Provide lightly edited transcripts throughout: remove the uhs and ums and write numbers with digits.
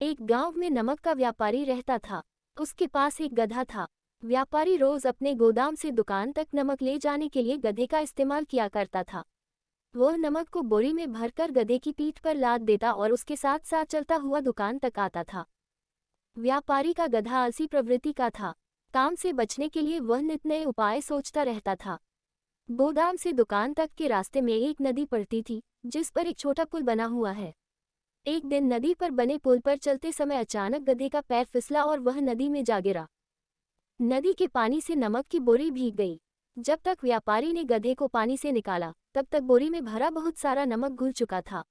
एक गांव में नमक का व्यापारी रहता था। उसके पास एक गधा था। व्यापारी रोज अपने गोदाम से दुकान तक नमक ले जाने के लिए गधे का इस्तेमाल किया करता था। वह नमक को बोरी में भरकर गधे की पीठ पर लाद देता और उसके साथ साथ चलता हुआ दुकान तक आता था। व्यापारी का गधा आलसी प्रवृत्ति का था। काम से बचने के लिए वह नित नए उपाय सोचता रहता था। गोदाम से दुकान तक के रास्ते में एक नदी पड़ती थी, जिस पर एक छोटा पुल बना हुआ है। एक दिन नदी पर बने पुल पर चलते समय अचानक गधे का पैर फिसला और वह नदी में जा गिरा। नदी के पानी से नमक की बोरी भीग गई। जब तक व्यापारी ने गधे को पानी से निकाला, तब तक बोरी में भरा बहुत सारा नमक घुल चुका था।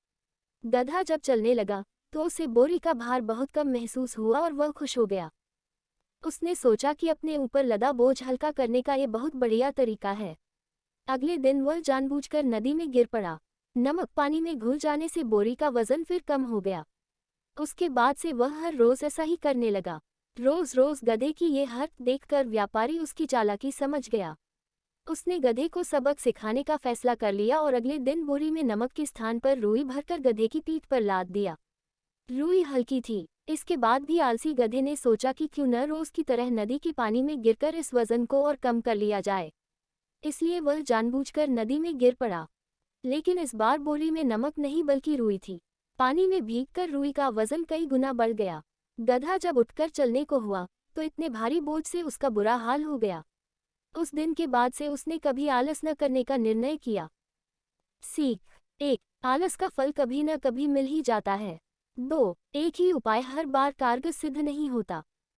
गधा जब चलने लगा तो उसे बोरी का भार बहुत कम महसूस हुआ और वह खुश हो गया। उसने सोचा कि अपने ऊपर लदा बोझ हल्का करने का ये बहुत बढ़िया तरीका है। अगले दिन वह जानबूझकर नदी में गिर पड़ा। नमक पानी में घुल जाने से बोरी का वजन फिर कम हो गया। उसके बाद से वह हर रोज ऐसा ही करने लगा। रोज रोज गधे की ये हरकत देखकर व्यापारी उसकी चालाकी समझ गया। उसने गधे को सबक सिखाने का फैसला कर लिया और अगले दिन बोरी में नमक के स्थान पर रुई भरकर गधे की पीठ पर लाद दिया। रुई हल्की थी। इसके बाद भी आलसी गधे ने सोचा कि क्यों न रोज की तरह नदी के पानी में गिरकर इस वजन को और कम कर लिया जाए। इसलिए वह जानबूझकर नदी में गिर पड़ा। लेकिन इस बार बोरी में नमक नहीं बल्कि रुई थी। पानी में भीगकर रुई का वजन कई गुना बढ़ गया। गधा जब उठकर चलने को हुआ तो इतने भारी बोझ से उसका बुरा हाल हो गया। उस दिन के बाद से उसने कभी आलस न करने का निर्णय किया। सीख 1। आलस का फल कभी न कभी मिल ही जाता है। 2। एक ही उपाय हर बार कारगर सिद्ध नहीं होता।